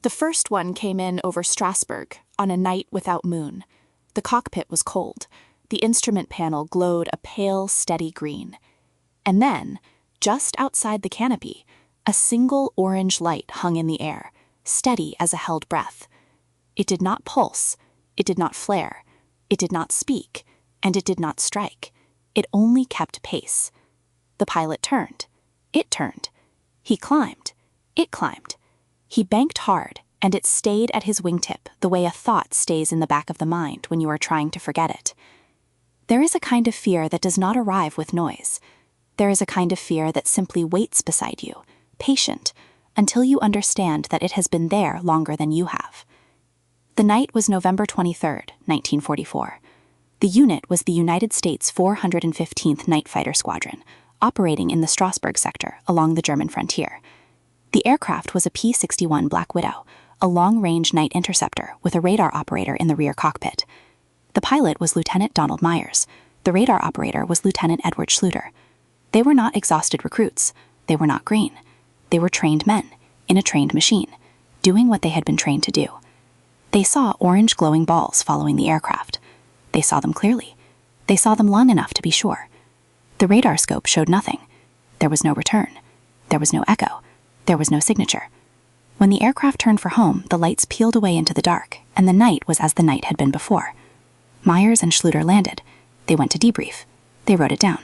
The first one came in over Strasbourg on a night without moon. The cockpit was cold. The instrument panel glowed a pale, steady green. And then, just outside the canopy, a single orange light hung in the air, steady as a held breath. It did not pulse, it did not flare, it did not speak, and it did not strike. It only kept pace. The pilot turned. It turned. He climbed. It climbed. He banked hard, and it stayed at his wingtip the way a thought stays in the back of the mind when you are trying to forget it. There is a kind of fear that does not arrive with noise. There is a kind of fear that simply waits beside you, patient, until you understand that it has been there longer than you have. The night was November 23rd, 1944. The unit was the United States 415th Night Fighter Squadron, operating in the Strasbourg sector along the German frontier. The aircraft was a P-61 Black Widow, a long-range night interceptor with a radar operator in the rear cockpit. The pilot was Lieutenant Donald Myers. The radar operator was Lieutenant Edward Schluter. They were not exhausted recruits. They were not green. They were trained men, in a trained machine, doing what they had been trained to do. They saw orange glowing balls following the aircraft. They saw them clearly. They saw them long enough to be sure. The radar scope showed nothing. There was no return. There was no echo. There was no signature. When the aircraft turned for home, the lights peeled away into the dark, and the night was as the night had been before. Myers and Schluter landed. They went to debrief. They wrote it down.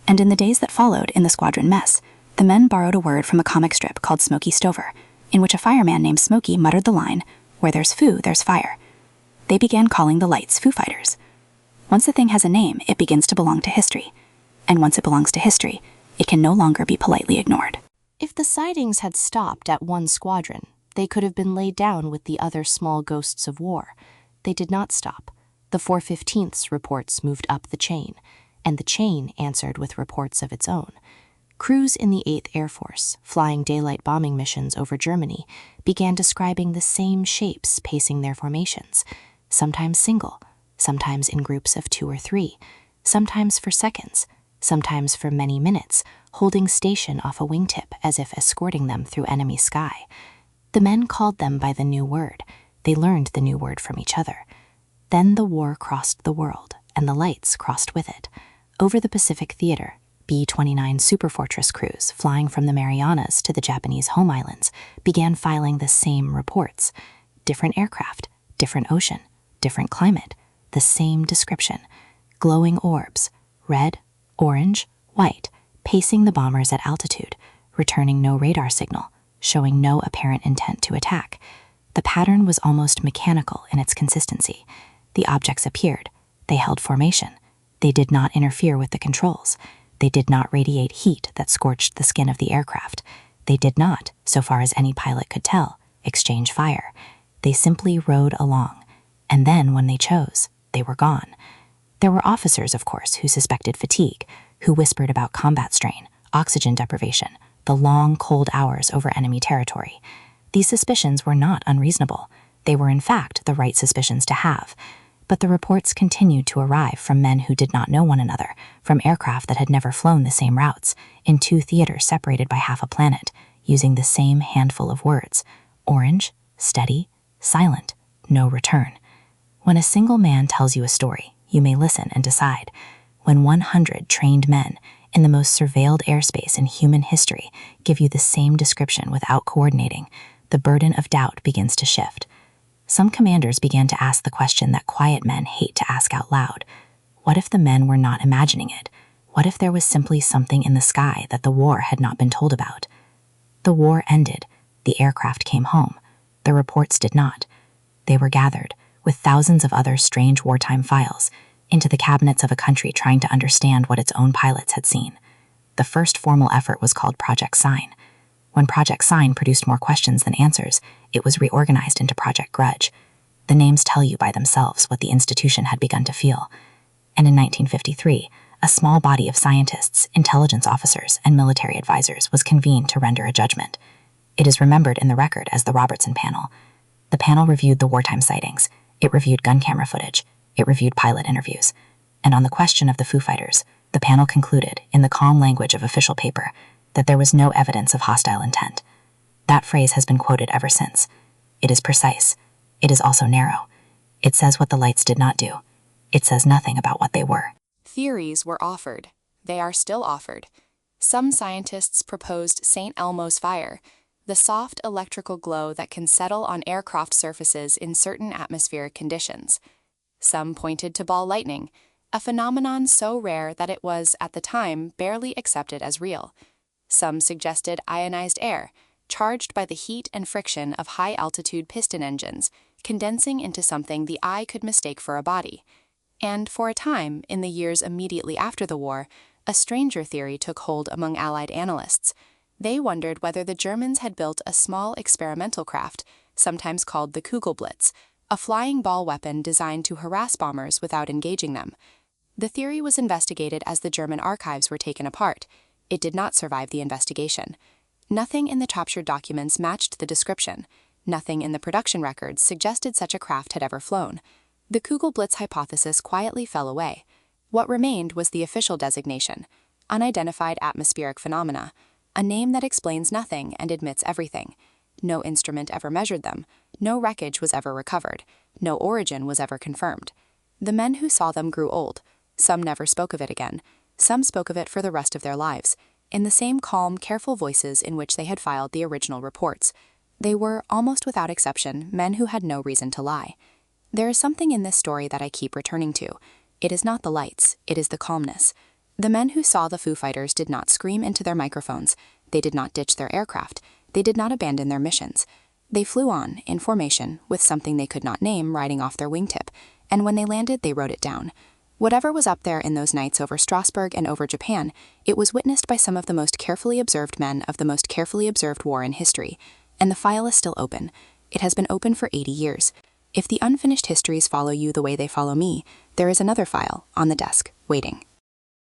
And in the days that followed, in the squadron mess, the men borrowed a word from a comic strip called Smokey Stover, in which a fireman named Smokey muttered the line, "Where there's foo, there's fire." They began calling the lights Foo Fighters. Once a thing has a name, it begins to belong to history. And once it belongs to history, it can no longer be politely ignored. If the sightings had stopped at one squadron, they could have been laid down with the other small ghosts of war. They did not stop. The 415th's reports moved up the chain, and the chain answered with reports of its own. Crews in the 8th Air Force, flying daylight bombing missions over Germany, began describing the same shapes pacing their formations, sometimes single, sometimes in groups of 2 or 3, sometimes for seconds, sometimes for many minutes, holding station off a wingtip as if escorting them through enemy sky. The men called them by the new word. They learned the new word from each other. Then the war crossed the world, and the lights crossed with it. Over the Pacific Theater, B-29 Superfortress crews flying from the Marianas to the Japanese home islands began filing the same reports. Different aircraft, different ocean, different climate, the same description. Glowing orbs, red, orange, white, pacing the bombers at altitude, returning no radar signal, showing no apparent intent to attack. The pattern was almost mechanical in its consistency. The objects appeared. They held formation. They did not interfere with the controls. They did not radiate heat that scorched the skin of the aircraft. They did not, so far as any pilot could tell, exchange fire. They simply rode along. And then, when they chose, they were gone. There were officers, of course, who suspected fatigue, who whispered about combat strain, oxygen deprivation, the long, cold hours over enemy territory. These suspicions were not unreasonable. They were, in fact, the right suspicions to have. But the reports continued to arrive from men who did not know one another, from aircraft that had never flown the same routes, in 2 theaters separated by half a planet, using the same handful of words: orange, steady, silent, no return. When a single man tells you a story, you may listen and decide. When 100 trained men in the most surveilled airspace in human history give you the same description without coordinating, the burden of doubt begins to shift. Some commanders began to ask the question that quiet men hate to ask out loud. What if the men were not imagining it? What if there was simply something in the sky that the war had not been told about? The war ended. The aircraft came home. The reports did not. They were gathered, with thousands of other strange wartime files, into the cabinets of a country trying to understand what its own pilots had seen. The first formal effort was called Project Sign. When Project Sign produced more questions than answers, it was reorganized into Project Grudge. The names tell you by themselves what the institution had begun to feel. And in 1953, a small body of scientists, intelligence officers, and military advisors was convened to render a judgment. It is remembered in the record as the Robertson Panel. The panel reviewed the wartime sightings. It reviewed gun camera footage. It reviewed pilot interviews. And on the question of the Foo Fighters, the panel concluded, in the calm language of official paper, that there was no evidence of hostile intent. That phrase has been quoted ever since. It is precise. It is also narrow. It says what the lights did not do. It says nothing about what they were. Theories were offered. They are still offered. Some scientists proposed St. Elmo's fire, the soft electrical glow that can settle on aircraft surfaces in certain atmospheric conditions. Some pointed to ball lightning, a phenomenon so rare that it was, at the time, barely accepted as real. Some suggested ionized air, charged by the heat and friction of high-altitude piston engines, condensing into something the eye could mistake for a body. And for a time, in the years immediately after the war, a stranger theory took hold among Allied analysts. They wondered whether the Germans had built a small experimental craft, sometimes called the Kugelblitz, a flying ball weapon designed to harass bombers without engaging them. The theory was investigated as the German archives were taken apart. It did not survive the investigation. Nothing in the captured documents matched the description. Nothing in the production records suggested such a craft had ever flown. The Kugelblitz hypothesis quietly fell away. What remained was the official designation, unidentified atmospheric phenomena, a name that explains nothing and admits everything. No instrument ever measured them. No wreckage was ever recovered. No origin was ever confirmed. The men who saw them grew old. Some never spoke of it again. Some spoke of it for the rest of their lives, in the same calm, careful voices in which they had filed the original reports. They were, almost without exception, men who had no reason to lie. There is something in this story that I keep returning to. It is not the lights, it is the calmness. The men who saw the Foo Fighters did not scream into their microphones. They did not ditch their aircraft. They did not abandon their missions. They flew on, in formation, with something they could not name riding off their wingtip, and when they landed, they wrote it down. Whatever was up there in those nights over Strasbourg and over Japan, it was witnessed by some of the most carefully observed men of the most carefully observed war in history. And the file is still open. It has been open for 80 years. If the unfinished histories follow you the way they follow me, there is another file on the desk, waiting.